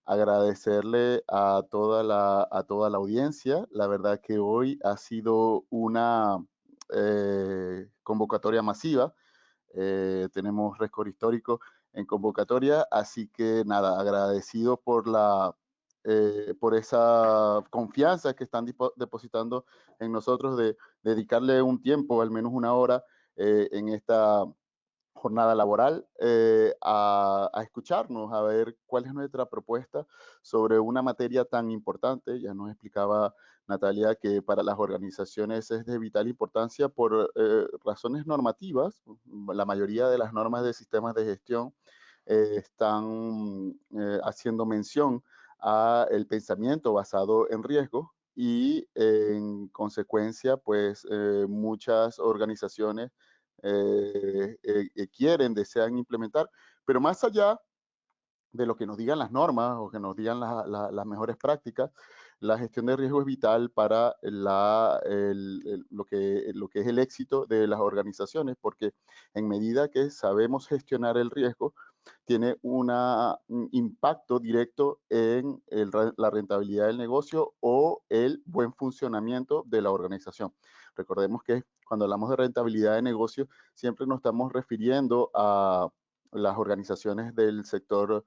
agradecerle a toda la audiencia. La verdad que hoy ha sido una convocatoria masiva. Tenemos récord histórico en convocatoria, así que nada, agradecido por esa confianza que están depositando en nosotros de dedicarle un tiempo, al menos una hora, en esta jornada laboral, a escucharnos, a ver cuál es nuestra propuesta sobre una materia tan importante. Ya nos explicaba Natalia que para las organizaciones es de vital importancia por razones normativas. La mayoría de las normas de sistemas de gestión están haciendo mención a el pensamiento basado en riesgo y en consecuencia, pues muchas organizaciones quieren, desean implementar, pero más allá de lo que nos digan las normas o que nos digan las mejores prácticas, la gestión de riesgo es vital para lo que es el éxito de las organizaciones, porque en medida que sabemos gestionar el riesgo, tiene un impacto directo en la rentabilidad del negocio o el buen funcionamiento de la organización. Recordemos que cuando hablamos de rentabilidad de negocio, siempre nos estamos refiriendo a las organizaciones del sector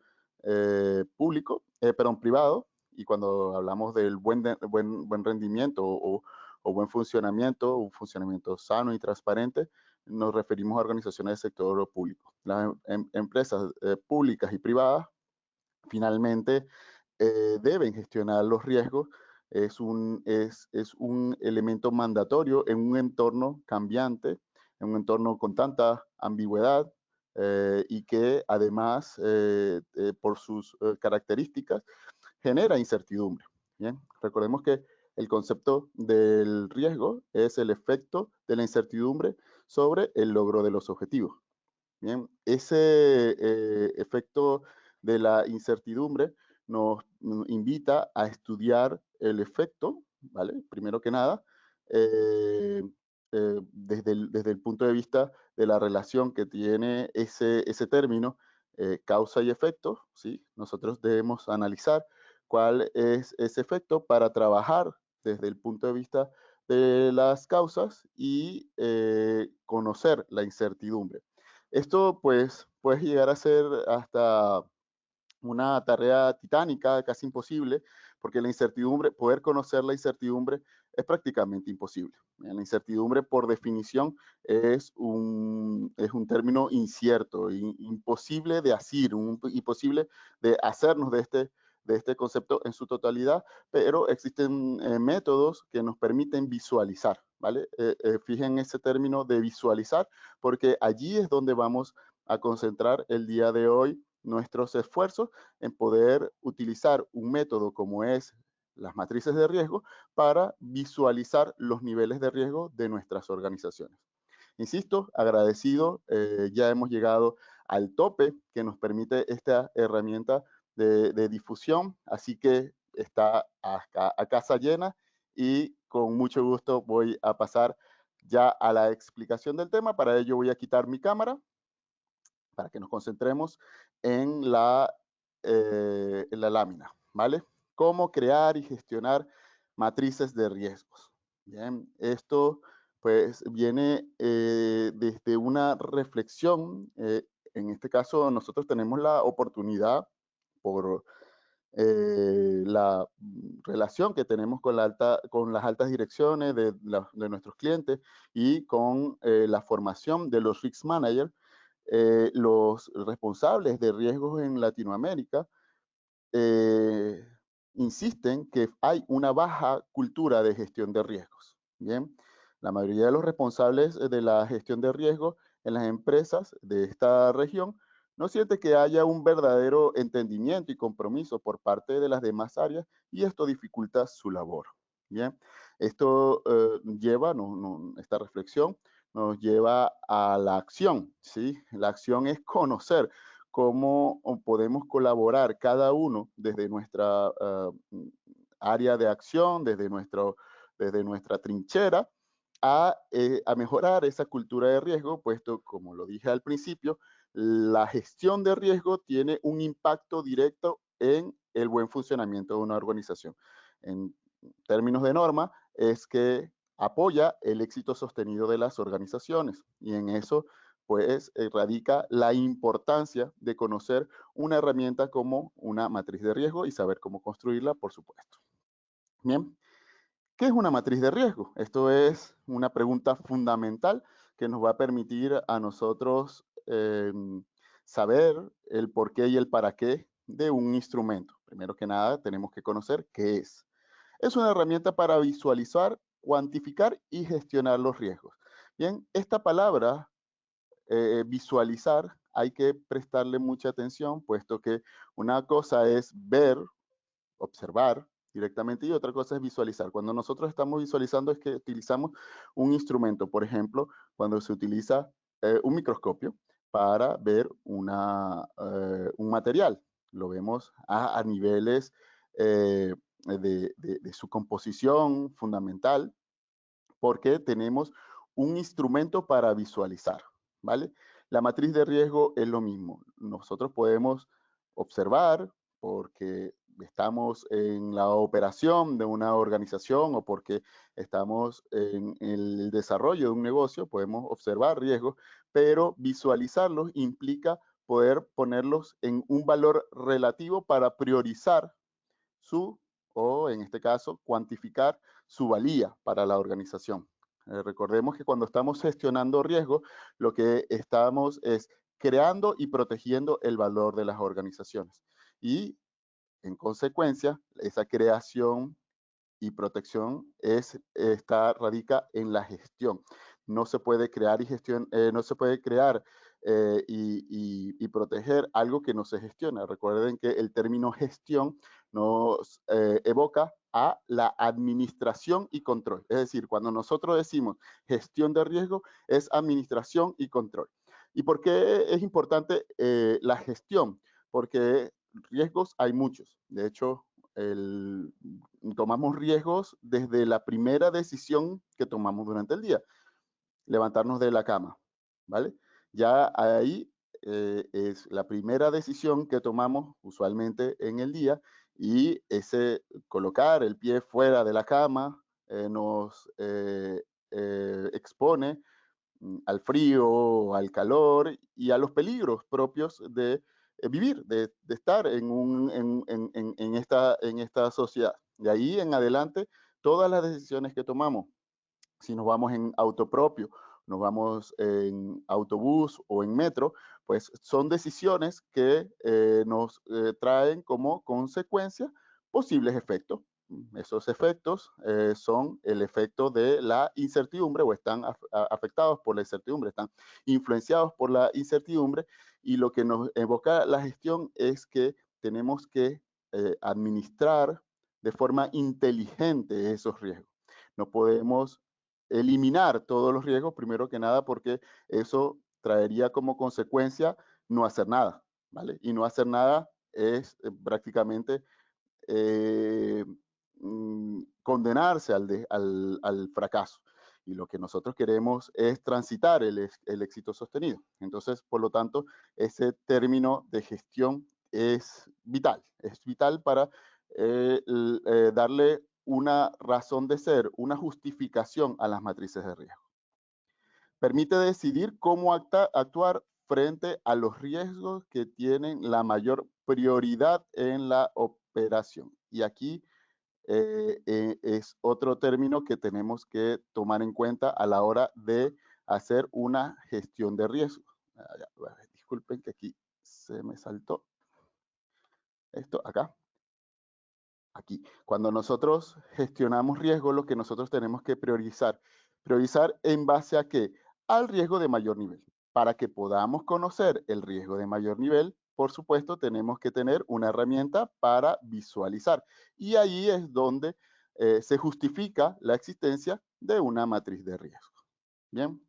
privado, y cuando hablamos del buen rendimiento o buen funcionamiento, un funcionamiento sano y transparente, nos referimos a organizaciones del sector público. Las empresas públicas y privadas finalmente deben gestionar los riesgos. Es un elemento mandatorio en un entorno cambiante, en un entorno con tanta ambigüedad, y que además, por sus características, genera incertidumbre. Bien, recordemos que el concepto del riesgo es el efecto de la incertidumbre sobre el logro de los objetivos. Bien, ese efecto de la incertidumbre nos invita a estudiar el efecto, ¿vale? Primero que nada, eh, desde el punto de vista de la relación que tiene ese término, causa y efecto, ¿sí? Nosotros debemos analizar cuál es ese efecto para trabajar desde el punto de vista de las causas y conocer la incertidumbre. Esto pues puede llegar a ser hasta una tarea titánica, casi imposible, porque la incertidumbre, poder conocer la incertidumbre es prácticamente imposible. La incertidumbre, por definición, es un término incierto, imposible de asir, imposible de hacernos de este concepto en su totalidad, pero existen métodos que nos permiten visualizar, ¿vale? Fijen ese término de visualizar, porque allí es donde vamos a concentrar el día de hoy nuestros esfuerzos en poder utilizar un método como es las matrices de riesgo para visualizar los niveles de riesgo de nuestras organizaciones. Insisto, agradecido, ya hemos llegado al tope que nos permite esta herramienta de difusión, así que está a casa llena y con mucho gusto voy a pasar ya a la explicación del tema. Para ello voy a quitar mi cámara para que nos concentremos en la lámina, ¿vale? Cómo crear y gestionar matrices de riesgos. Bien, esto pues viene desde una reflexión. En este caso, nosotros tenemos la oportunidad por la relación que tenemos con las altas direcciones de nuestros clientes y con la formación de los risk managers, los responsables de riesgos en Latinoamérica eh, insisten que hay una baja cultura de gestión de riesgos. Bien, la mayoría de los responsables de la gestión de riesgos en las empresas de esta región no siente que haya un verdadero entendimiento y compromiso por parte de las demás áreas, y esto dificulta su labor. Bien, esto esta reflexión nos lleva a la acción, ¿sí? La acción es conocer cómo podemos colaborar cada uno desde nuestra área de acción, desde nuestra trinchera, a mejorar esa cultura de riesgo, puesto, como lo dije al principio, la gestión de riesgo tiene un impacto directo en el buen funcionamiento de una organización. En términos de norma, es que apoya el éxito sostenido de las organizaciones y en eso pues radica la importancia de conocer una herramienta como una matriz de riesgo y saber cómo construirla, por supuesto. Bien, ¿qué es una matriz de riesgo? Esto es una pregunta fundamental que nos va a permitir a nosotros saber el por qué y el para qué de un instrumento. Primero que nada, tenemos que conocer qué es. Es una herramienta para visualizar, cuantificar y gestionar los riesgos. Bien, esta palabra, visualizar, hay que prestarle mucha atención, puesto que una cosa es ver, observar directamente y otra cosa es visualizar. Cuando nosotros estamos visualizando es que utilizamos un instrumento, por ejemplo, cuando se utiliza un microscopio para ver un material. Lo vemos a niveles de su composición fundamental porque tenemos un instrumento para visualizar, ¿vale? La matriz de riesgo es lo mismo. Nosotros podemos observar porque estamos en la operación de una organización o porque estamos en el desarrollo de un negocio, podemos observar riesgos, pero visualizarlos implica poder ponerlos en un valor relativo para priorizar su, o en este caso, cuantificar su valía para la organización. Recordemos que cuando estamos gestionando riesgo, lo que estamos es creando y protegiendo el valor de las organizaciones. Y en consecuencia, esa creación y protección radica en la gestión. No se puede crear no se puede crear y proteger algo que no se gestiona. Recuerden que el término gestión nos evoca a la administración y control. Es decir, cuando nosotros decimos gestión de riesgo, es administración y control. ¿Y por qué es importante la gestión? Porque riesgos hay muchos. De hecho, tomamos riesgos desde la primera decisión que tomamos durante el día, levantarnos de la cama, ¿vale? Ya ahí es la primera decisión que tomamos usualmente en el día y ese colocar el pie fuera de la cama nos expone al frío, al calor y a los peligros propios de vivir, de estar en esta sociedad. De ahí en adelante, todas las decisiones que tomamos, si nos vamos en auto propio, nos vamos en autobús o en metro, pues son decisiones que nos traen como consecuencia posibles efectos. Esos efectos son el efecto de la incertidumbre o están afectados por la incertidumbre, están influenciados por la incertidumbre y lo que nos evoca la gestión es que tenemos que administrar de forma inteligente esos riesgos. No podemos eliminar todos los riesgos, primero que nada, porque eso traería como consecuencia no hacer nada, ¿vale? Y no hacer nada es prácticamente eh, condenarse al fracaso. Y lo que nosotros queremos es transitar el éxito sostenido. Entonces, por lo tanto, ese término de gestión es vital para darle una razón de ser, una justificación a las matrices de riesgo. Permite decidir cómo actuar frente a los riesgos que tienen la mayor prioridad en la operación. Y aquí es otro término que tenemos que tomar en cuenta a la hora de hacer una gestión de riesgo. Disculpen que aquí se me saltó esto acá. Aquí, cuando nosotros gestionamos riesgo, lo que nosotros tenemos que priorizar. ¿Priorizar en base a qué? Al riesgo de mayor nivel. Para que podamos conocer el riesgo de mayor nivel, por supuesto, tenemos que tener una herramienta para visualizar. Y ahí es donde se justifica la existencia de una matriz de riesgo. Bien.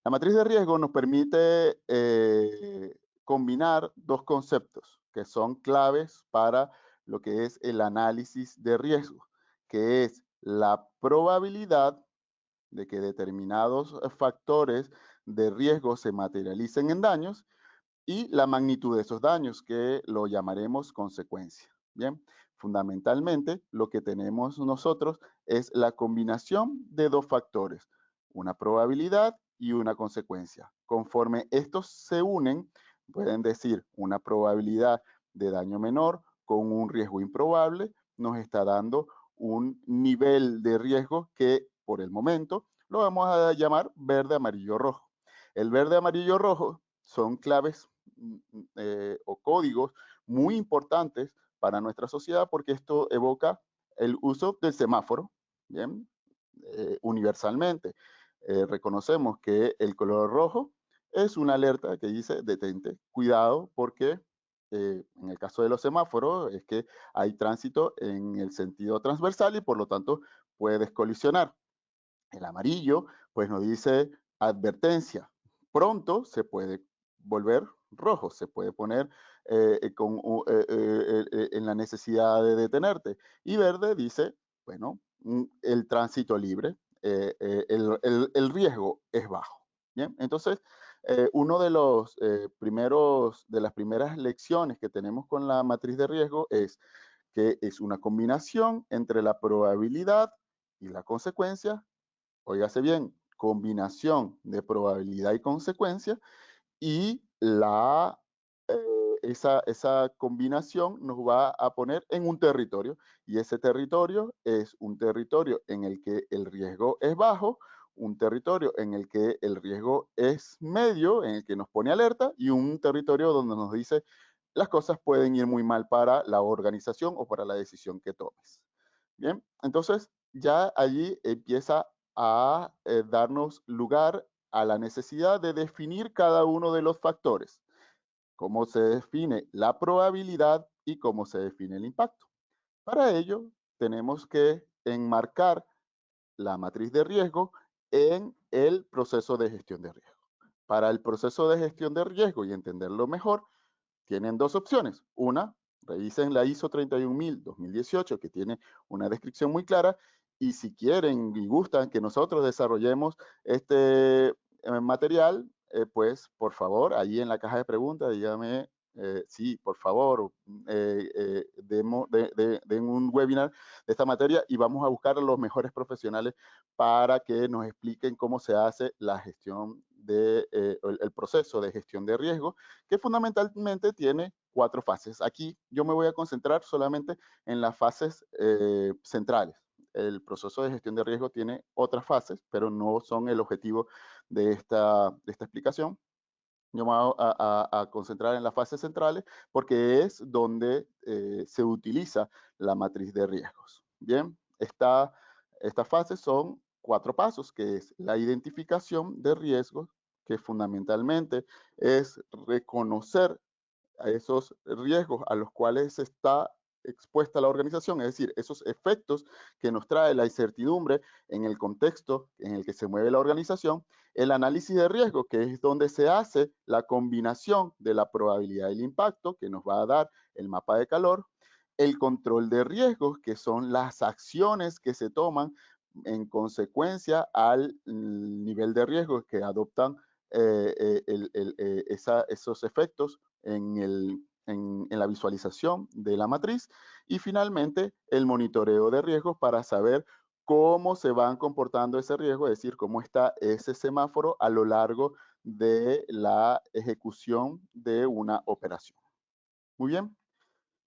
La matriz de riesgo nos permite combinar dos conceptos que son claves para lo que es el análisis de riesgo, que es la probabilidad de que determinados factores de riesgo se materialicen en daños y la magnitud de esos daños, que lo llamaremos consecuencia. Bien, fundamentalmente lo que tenemos nosotros es la combinación de dos factores, una probabilidad y una consecuencia. Conforme estos se unen, pueden decir una probabilidad de daño menor con un riesgo improbable, nos está dando un nivel de riesgo que por el momento lo vamos a llamar verde, amarillo, rojo. El verde, amarillo, rojo son claves o códigos muy importantes para nuestra sociedad porque esto evoca el uso del semáforo, ¿bien? Universalmente. Reconocemos que el color rojo es una alerta que dice detente, cuidado, porque en el caso de los semáforos es que hay tránsito en el sentido transversal y por lo tanto puedes colisionar. El amarillo, pues nos dice advertencia. Pronto se puede volver rojo, se puede poner en la necesidad de detenerte. Y verde dice, bueno, el tránsito libre, el riesgo es bajo. Bien, entonces, uno de los de las primeras lecciones que tenemos con la matriz de riesgo es que es una combinación entre la probabilidad y la consecuencia. Óigase bien, combinación de probabilidad y consecuencia, y esa combinación nos va a poner en un territorio, y ese territorio es un territorio en el que el riesgo es bajo, un territorio en el que el riesgo es medio, en el que nos pone alerta, y un territorio donde nos dice las cosas pueden ir muy mal para la organización o para la decisión que tomes. Bien, entonces ya allí empieza a darnos lugar a la necesidad de definir cada uno de los factores, cómo se define la probabilidad y cómo se define el impacto. Para ello, tenemos que enmarcar la matriz de riesgo en el proceso de gestión de riesgo. Para el proceso de gestión de riesgo y entenderlo mejor, tienen dos opciones. Una, revisen la ISO 31000-2018, que tiene una descripción muy clara, y si quieren y gustan que nosotros desarrollemos este material, pues por favor, ahí en la caja de preguntas, dígame sí, por favor, den un webinar de esta materia y vamos a buscar a los mejores profesionales para que nos expliquen cómo se hace la gestión el proceso de gestión de riesgo, que fundamentalmente tiene 4 fases. Aquí yo me voy a concentrar solamente en las fases centrales. El proceso de gestión de riesgo tiene otras fases, pero no son el objetivo de esta explicación. Yo me voy a concentrar en las fases centrales porque es donde se utiliza la matriz de riesgos. Bien, estas fases son 4 pasos, que es la identificación de riesgos, que fundamentalmente es reconocer a esos riesgos a los cuales está expuesta la organización, es decir, esos efectos que nos trae la incertidumbre en el contexto en el que se mueve la organización, el análisis de riesgo, que es donde se hace la combinación de la probabilidad y el impacto, que nos va a dar el mapa de calor, el control de riesgos, que son las acciones que se toman en consecuencia al nivel de riesgo que adoptan esos efectos en la visualización de la matriz, y finalmente el monitoreo de riesgos para saber cómo se van comportando ese riesgo, es decir, cómo está ese semáforo a lo largo de la ejecución de una operación. Muy bien.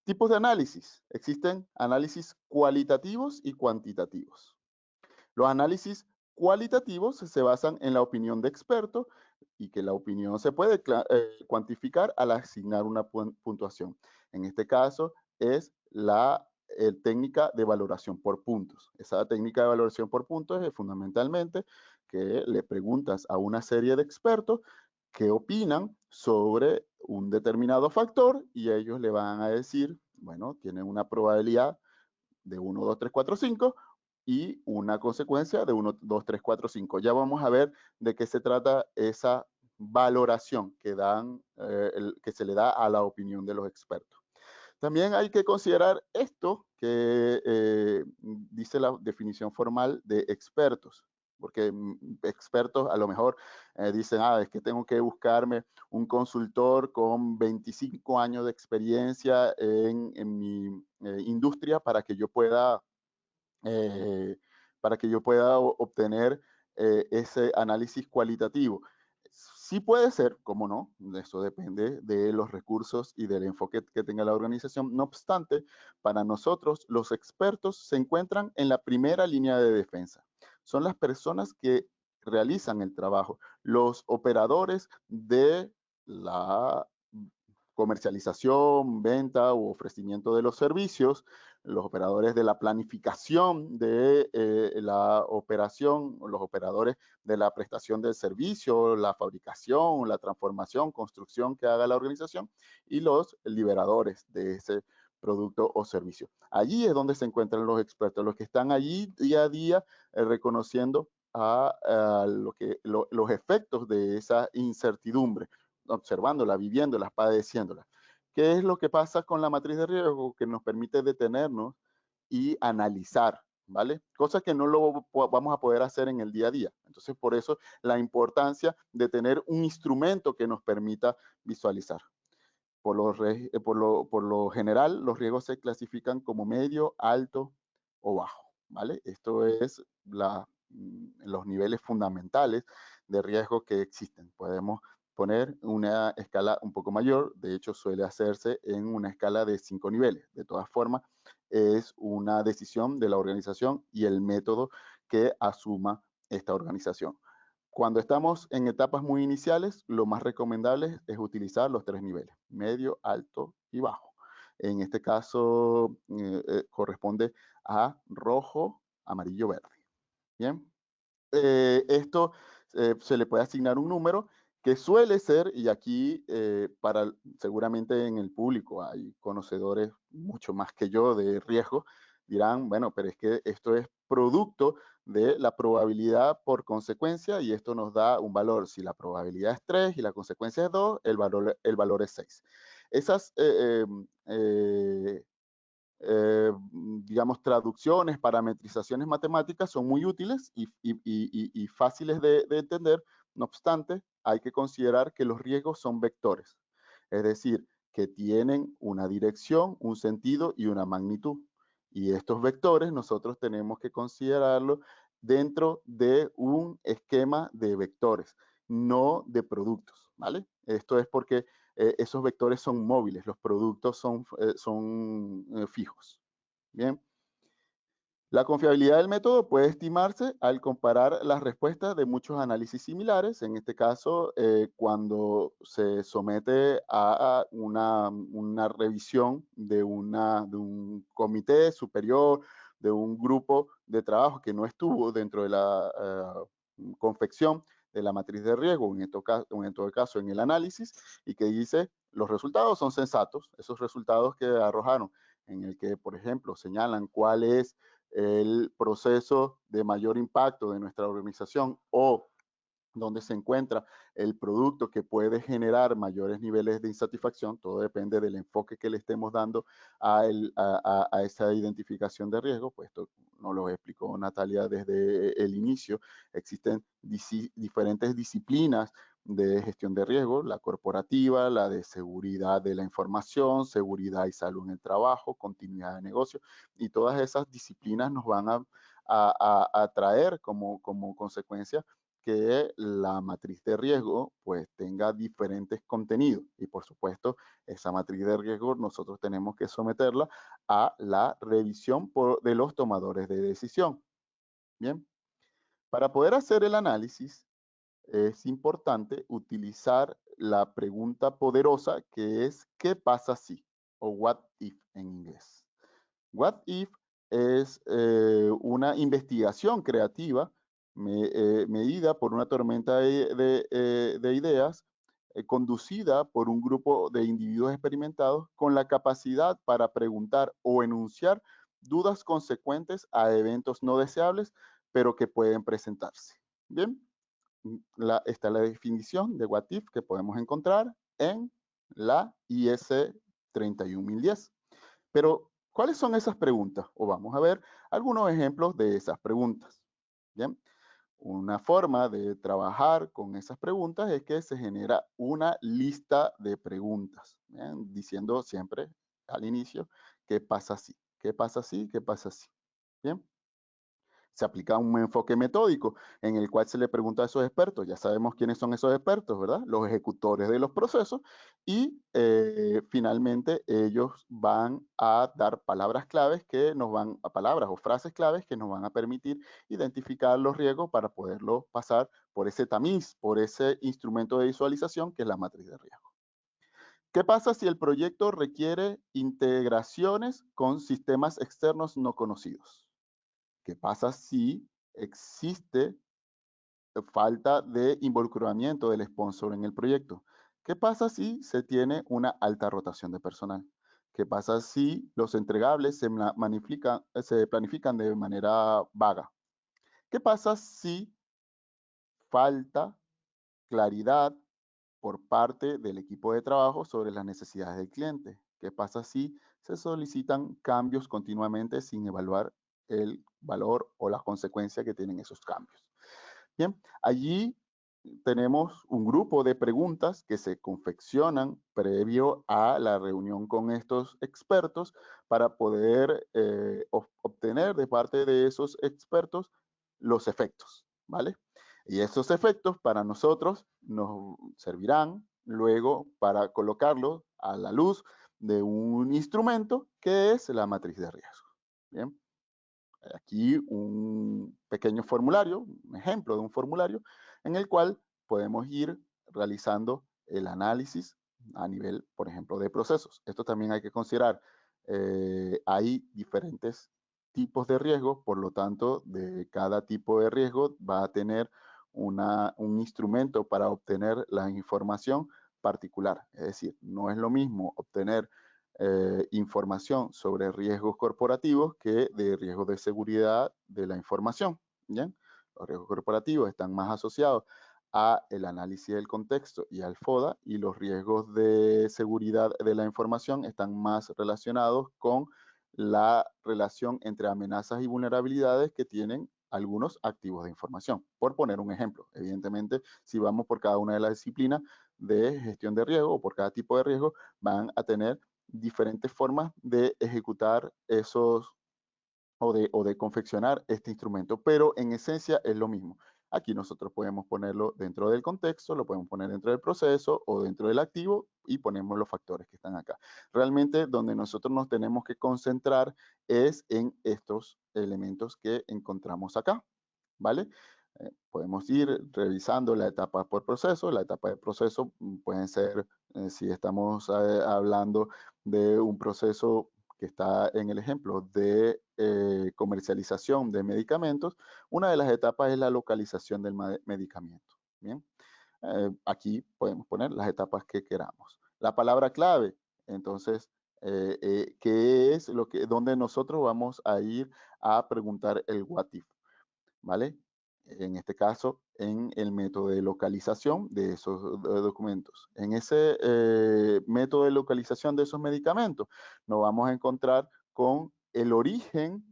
Tipos de análisis. Existen análisis cualitativos y cuantitativos. Los análisis cualitativos se basan en la opinión de expertos y que la opinión se puede cuantificar al asignar una puntuación. En este caso es la técnica de valoración por puntos. Esa técnica de valoración por puntos es fundamentalmente que le preguntas a una serie de expertos qué opinan sobre un determinado factor y ellos le van a decir, bueno, tienen una probabilidad de 1, 2, 3, 4, 5 y una consecuencia de 1, 2, 3, 4, 5. Ya vamos a ver de qué se trata esa valoración que se le da a la opinión de los expertos. También hay que considerar esto que dice la definición formal de expertos. porque expertos a lo mejor dicen, es que tengo que buscarme un consultor con 25 años de experiencia en mi industria eh, para que yo pueda obtener ese análisis cualitativo. Sí puede ser, cómo no, eso depende de los recursos y del enfoque que tenga la organización. No obstante, para nosotros los expertos se encuentran en la primera línea de defensa. Son las personas que realizan el trabajo, los operadores de la comercialización, venta u ofrecimiento de los servicios, los operadores de la planificación de la operación, los operadores de la prestación del servicio, la fabricación, la transformación, construcción que haga la organización y los liberadores de ese producto o servicio. Allí es donde se encuentran los expertos, los que están allí día a día reconociendo los efectos de esa incertidumbre, observándola, viviéndola, padeciéndola. ¿Qué es lo que pasa con la matriz de riesgo? Que nos permite detenernos y analizar, ¿vale? Cosas que no lo vamos a poder hacer en el día a día. Entonces, por eso la importancia de tener un instrumento que nos permita visualizar. Por lo general, los riesgos se clasifican como medio, alto o bajo, ¿vale? Esto es los niveles fundamentales de riesgo que existen. Podemos poner una escala un poco mayor, de hecho suele hacerse en una escala de 5 niveles. De todas formas, es una decisión de la organización y el método que asuma esta organización. Cuando estamos en etapas muy iniciales, lo más recomendable es utilizar los 3 niveles, medio, alto y bajo. En este caso corresponde a rojo, amarillo, verde. Bien, esto se le puede asignar un número que suele ser, y aquí seguramente en el público hay conocedores mucho más que yo de riesgo, dirán, bueno, pero es que esto es producto de la probabilidad por consecuencia y esto nos da un valor. Si la probabilidad es 3 y la consecuencia es 2, el valor es 6. Esas digamos, traducciones, parametrizaciones matemáticas son muy útiles y fáciles de entender. No obstante, hay que considerar que los riesgos son vectores, es decir, que tienen una dirección, un sentido y una magnitud. Y estos vectores nosotros tenemos que considerarlos dentro de un esquema de vectores, no de productos, ¿vale? Esto es porque esos vectores son móviles, los productos son fijos. Bien. La confiabilidad del método puede estimarse al comparar las respuestas de muchos análisis similares, en este caso, cuando se somete a una revisión de un comité superior, de un grupo de trabajo que no estuvo dentro de la confección de la matriz de riesgo, en todo caso en el análisis, y que dice los resultados son sensatos, esos resultados que arrojaron, en el que, por ejemplo, señalan cuál es el proceso de mayor impacto de nuestra organización o donde se encuentra el producto que puede generar mayores niveles de insatisfacción, todo depende del enfoque que le estemos dando a esa identificación de riesgo, pues esto nos lo explicó Natalia desde el inicio. Existen diferentes disciplinas de gestión de riesgo, la corporativa, la de seguridad de la información, seguridad y salud en el trabajo, continuidad de negocio, y todas esas disciplinas nos van a traer como consecuencia que la matriz de riesgo pues tenga diferentes contenidos y por supuesto esa matriz de riesgo nosotros tenemos que someterla a la revisión de los tomadores de decisión. Bien, para poder hacer el análisis es importante utilizar la pregunta poderosa que es ¿qué pasa si? O what if en inglés. What If es una investigación creativa medida por una tormenta de ideas conducida por un grupo de individuos experimentados con la capacidad para preguntar o enunciar dudas consecuentes a eventos no deseables, pero que pueden presentarse. Bien, está la definición de What If que podemos encontrar en la IS 31010. Pero, ¿cuáles son esas preguntas? O vamos a ver algunos ejemplos de esas preguntas. Bien. Una forma de trabajar con esas preguntas es que se genera una lista de preguntas, ¿bien? Diciendo siempre al inicio, ¿qué pasa si? ¿Qué pasa si? ¿Qué pasa si? Bien. Se aplica un enfoque metódico en el cual se le pregunta a esos expertos, ya sabemos quiénes son esos expertos, ¿verdad? Los ejecutores de los procesos y finalmente ellos van a dar palabras claves que nos van, a palabras o frases claves que nos van a permitir identificar los riesgos para poderlo pasar por ese tamiz, por ese instrumento de visualización que es la matriz de riesgo. ¿Qué pasa si el proyecto requiere integraciones con sistemas externos no conocidos? ¿Qué pasa si existe falta de involucramiento del sponsor en el proyecto? ¿Qué pasa si se tiene una alta rotación de personal? ¿Qué pasa si los entregables se planifican de manera vaga? ¿Qué pasa si falta claridad por parte del equipo de trabajo sobre las necesidades del cliente? ¿Qué pasa si se solicitan cambios continuamente sin evaluar el valor o la consecuencia que tienen esos cambios? Bien, allí tenemos un grupo de preguntas que se confeccionan previo a la reunión con estos expertos para poder obtener de parte de esos expertos los efectos, ¿vale? Y esos efectos para nosotros nos servirán luego para colocarlos a la luz de un instrumento que es la matriz de riesgo. Bien, aquí un pequeño formulario, un ejemplo de un formulario en el cual podemos ir realizando el análisis a nivel, por ejemplo, de procesos. Esto también hay que considerar. Hay diferentes tipos de riesgo, por lo tanto, de cada tipo de riesgo va a tener un instrumento para obtener la información particular. Es decir, no es lo mismo obtener información sobre riesgos corporativos que de riesgos de seguridad de la información. ¿Bien? Los riesgos corporativos están más asociados a el análisis del contexto y al FODA, y los riesgos de seguridad de la información están más relacionados con la relación entre amenazas y vulnerabilidades que tienen algunos activos de información. Por poner un ejemplo, evidentemente, si vamos por cada una de las disciplinas de gestión de riesgo o por cada tipo de riesgo, van a tener diferentes formas de ejecutar esos o de confeccionar este instrumento, pero en esencia es lo mismo. Aquí nosotros podemos ponerlo dentro del contexto, lo podemos poner dentro del proceso o dentro del activo y ponemos los factores que están acá. Realmente donde nosotros nos tenemos que concentrar es en estos elementos que encontramos acá, ¿vale? Podemos ir revisando la etapa por proceso. La etapa de proceso pueden ser, si estamos hablando de un proceso que está en el ejemplo de comercialización de medicamentos, una de las etapas es la localización del medicamento. Bien, aquí podemos poner las etapas que queramos. La palabra clave, entonces, ¿qué es lo que, donde nosotros vamos a ir a preguntar el what if? ¿Vale? En este caso, en el método de localización de esos documentos. En ese método de localización de esos medicamentos, nos vamos a encontrar con el origen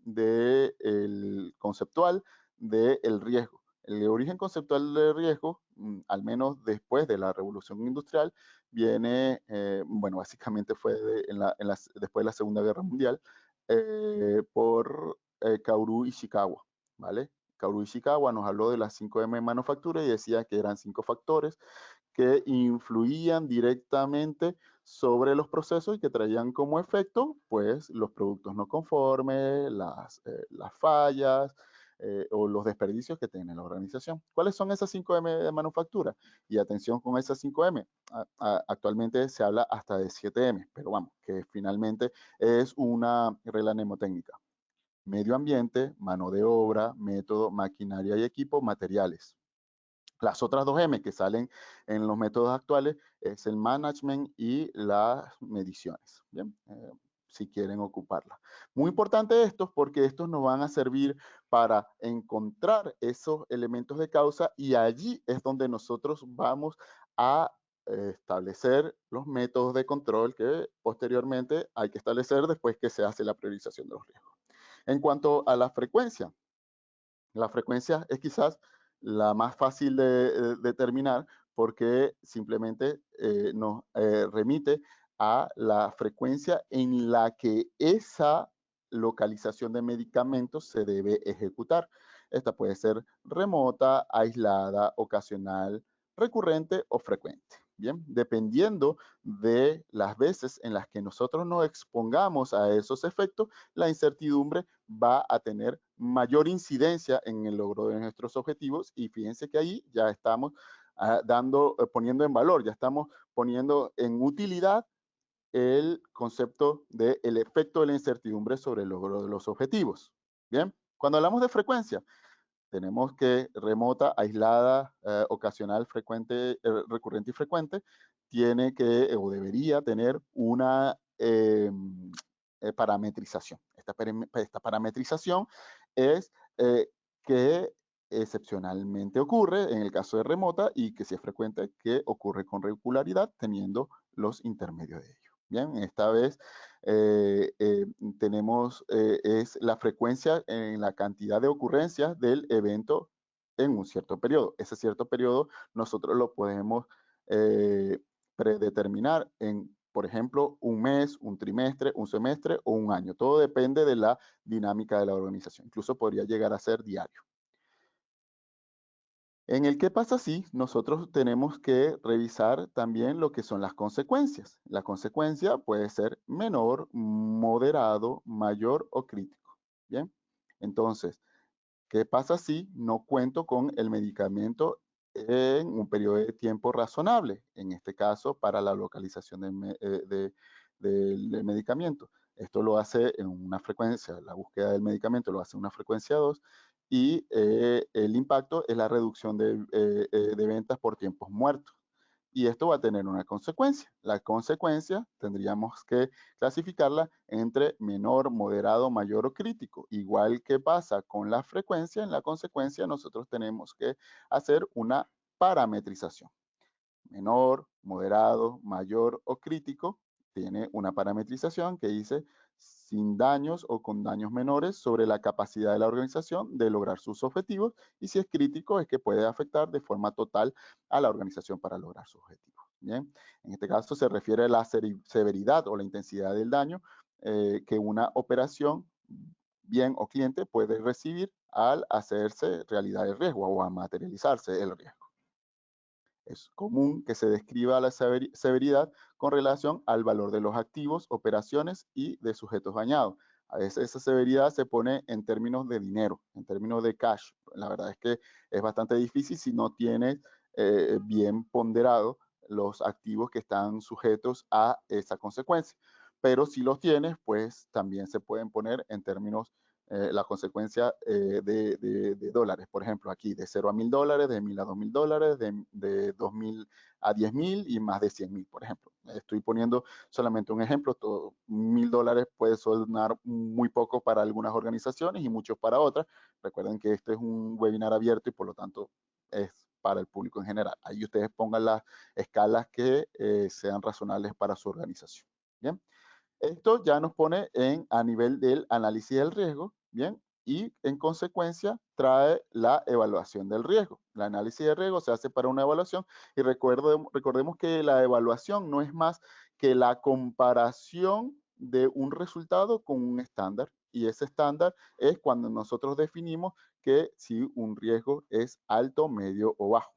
conceptual del riesgo. El origen conceptual del riesgo, al menos después de la revolución industrial, viene, bueno, básicamente fue después de la Segunda Guerra Mundial, por Kaoru Ishikawa, ¿vale? Kaoru Ishikawa nos habló de las 5M en manufactura y decía que eran 5 factores que influían directamente sobre los procesos y que traían como efecto, pues, los productos no conformes, las fallas o los desperdicios que tiene la organización. ¿Cuáles son esas 5M de manufactura? Y atención con esas 5M. Actualmente se habla hasta de 7M, pero vamos, que finalmente es una regla mnemotécnica: medio ambiente, mano de obra, método, maquinaria y equipo, materiales. Las otras dos M que salen en los métodos actuales es el management y las mediciones. Bien, si quieren ocuparla. Muy importante estos porque estos nos van a servir para encontrar esos elementos de causa y allí es donde nosotros vamos a establecer los métodos de control que posteriormente hay que establecer después que se hace la priorización de los riesgos. En cuanto a la frecuencia es quizás la más fácil de determinar porque simplemente nos remite a la frecuencia en la que esa localización de medicamentos se debe ejecutar. Esta puede ser remota, aislada, ocasional, recurrente o frecuente. Bien, dependiendo de las veces en las que nosotros nos expongamos a esos efectos, la incertidumbre va a tener mayor incidencia en el logro de nuestros objetivos y fíjense que ahí ya estamos poniendo en valor, ya estamos poniendo en utilidad el concepto del efecto de la incertidumbre sobre el logro de los objetivos. Bien, cuando hablamos de frecuencia, tenemos que remota, aislada, ocasional, frecuente, recurrente y frecuente, tiene que o debería tener una parametrización. Esta parametrización es que excepcionalmente ocurre en el caso de remota y que si es frecuente, que ocurre con regularidad teniendo los intermedios de ello. Bien, esta vez eh, eh, tenemos es la frecuencia en la cantidad de ocurrencias del evento en un cierto periodo. Ese cierto periodo nosotros lo podemos predeterminar en, por ejemplo, un mes, un trimestre, un semestre o un año. Todo depende de la dinámica de la organización. Incluso podría llegar a ser diario. En el que pasa así, nosotros tenemos que revisar también lo que son las consecuencias. La consecuencia puede ser menor, moderado, mayor o crítico. Bien, entonces, ¿qué pasa si no cuento con el medicamento en un periodo de tiempo razonable? En este caso, para la localización del medicamento. Esto lo hace en una frecuencia, la búsqueda del medicamento lo hace en una frecuencia 2 y el impacto es la reducción de ventas por tiempos muertos. Y esto va a tener una consecuencia. La consecuencia tendríamos que clasificarla entre menor, moderado, mayor o crítico. Igual que pasa con la frecuencia, en la consecuencia nosotros tenemos que hacer una parametrización. Menor, moderado, mayor o crítico tiene una parametrización que dice sin daños o con daños menores sobre la capacidad de la organización de lograr sus objetivos y si es crítico es que puede afectar de forma total a la organización para lograr sus objetivos. Bien, en este caso se refiere a la severidad o la intensidad del daño que una operación bien o cliente puede recibir al hacerse realidad el riesgo o a materializarse el riesgo. Es común que se describa la severidad con relación al valor de los activos, operaciones y de sujetos dañados. A veces esa severidad se pone en términos de dinero, en términos de cash. La verdad es que es bastante difícil si no tienes bien ponderado los activos que están sujetos a esa consecuencia. Pero si los tienes, pues también se pueden poner en términos la consecuencia de dólares. Por ejemplo, aquí de 0 a $1000, de 1000 a $2000, de 2000 a 10.000 y más de 100.000, por ejemplo. Estoy poniendo solamente un ejemplo. Todo, $1000 puede sonar muy poco para algunas organizaciones y muchos para otras. Recuerden que este es un webinar abierto y por lo tanto es para el público en general. Ahí ustedes pongan las escalas que sean razonables para su organización. Bien. Esto ya nos pone a nivel del análisis del riesgo, ¿bien? Y en consecuencia trae la evaluación del riesgo. El análisis de riesgo se hace para una evaluación y recordemos que la evaluación no es más que la comparación de un resultado con un estándar. Y ese estándar es cuando nosotros definimos que si un riesgo es alto, medio o bajo.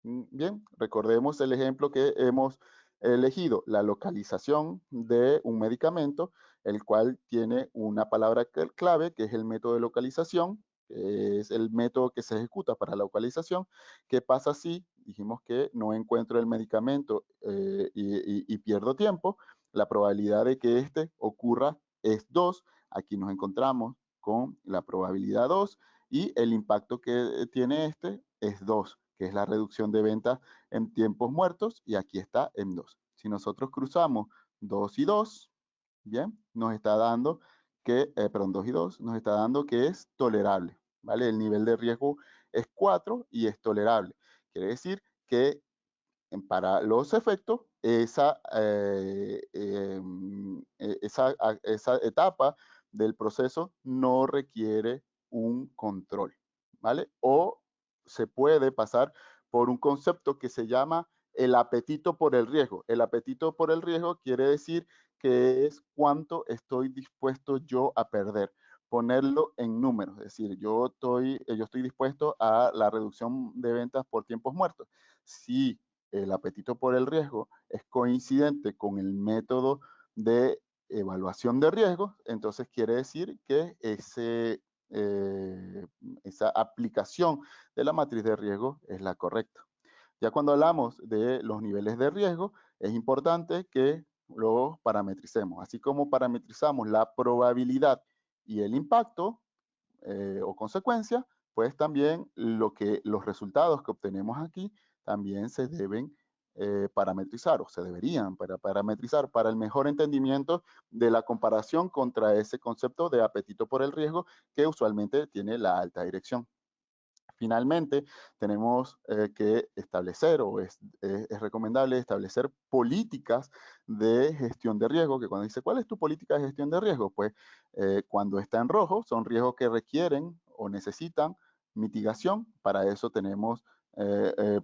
Bien, recordemos el ejemplo que hemos elegido, la localización de un medicamento, el cual tiene una palabra clave, que es el método de localización, que es el método que se ejecuta para la localización. ¿Qué pasa si dijimos que no encuentro el medicamento y pierdo tiempo? La probabilidad de que este ocurra es 2. Aquí nos encontramos con la probabilidad 2 y el impacto que tiene este es 2, que es la reducción de ventas en tiempos muertos, y aquí está en 2. Si nosotros cruzamos 2 y 2, bien, nos está dando que, perdón, 2 y 2, nos está dando que es tolerable, ¿vale? El nivel de riesgo es 4 y es tolerable. Quiere decir que para los efectos, esa etapa del proceso no requiere un control, ¿vale? O se puede pasar por un concepto que se llama el apetito por el riesgo. El apetito por el riesgo quiere decir que es cuánto estoy dispuesto yo a perder. Ponerlo en números, es decir, yo estoy dispuesto a la reducción de ventas por tiempos muertos. Si el apetito por el riesgo es coincidente con el método de evaluación de riesgos, entonces quiere decir que esa aplicación de la matriz de riesgo es la correcta. Ya cuando hablamos de los niveles de riesgo, es importante que los parametricemos. Así como parametrizamos la probabilidad y el impacto o consecuencia, pues también los resultados que obtenemos aquí también se deben parametrizar o se deberían parametrizar para el mejor entendimiento de la comparación contra ese concepto de apetito por el riesgo que usualmente tiene la alta dirección. Finalmente, tenemos que establecer o es recomendable establecer políticas de gestión de riesgo, que cuando dice, ¿cuál es tu política de gestión de riesgo? Pues cuando está en rojo, son riesgos que requieren o necesitan mitigación. Para eso tenemos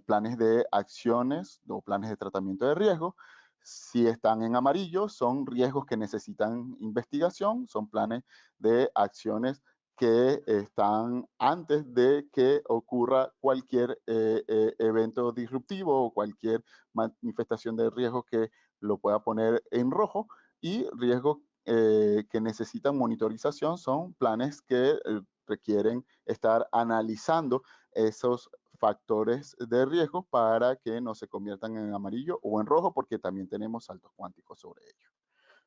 planes de acciones o planes de tratamiento de riesgo. Si están en amarillo, son riesgos que necesitan investigación, son planes de acciones que están antes de que ocurra cualquier evento disruptivo o cualquier manifestación de riesgo que lo pueda poner en rojo, y riesgos que necesitan monitorización son planes que requieren estar analizando esos factores de riesgo para que no se conviertan en amarillo o en rojo, porque también tenemos saltos cuánticos sobre ello.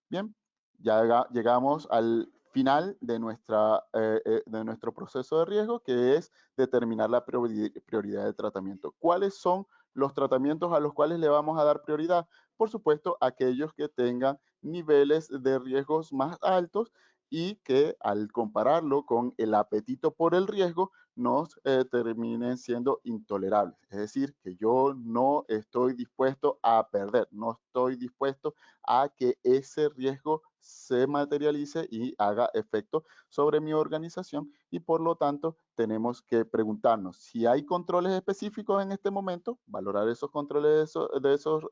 Bien, ya llegamos al final de nuestro proceso de riesgo, que es determinar la prioridad de tratamiento. ¿Cuáles son los tratamientos a los cuales le vamos a dar prioridad? Por supuesto, aquellos que tengan niveles de riesgos más altos y que al compararlo con el apetito por el riesgo nos terminen siendo intolerables. Es decir, que yo no estoy dispuesto a perder, no estoy dispuesto a que ese riesgo se materialice y haga efecto sobre mi organización, y por lo tanto tenemos que preguntarnos si hay controles específicos en este momento, valorar esos controles de esos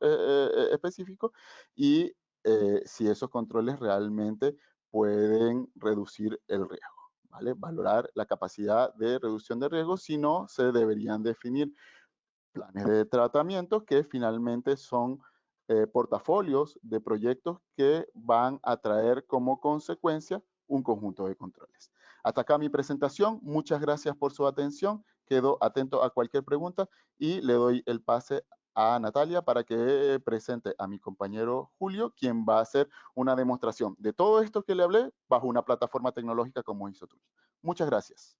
específicos, y si esos controles realmente pueden reducir el riesgo, ¿vale? Valorar la capacidad de reducción de riesgo, si no, se deberían definir planes de tratamiento que finalmente son portafolios de proyectos que van a traer como consecuencia un conjunto de controles. Hasta acá mi presentación. Muchas gracias por su atención. Quedo atento a cualquier pregunta y le doy el pase a Natalia para que presente a mi compañero Julio, quien va a hacer una demostración de todo esto que le hablé bajo una plataforma tecnológica como ISO Tools. Muchas gracias.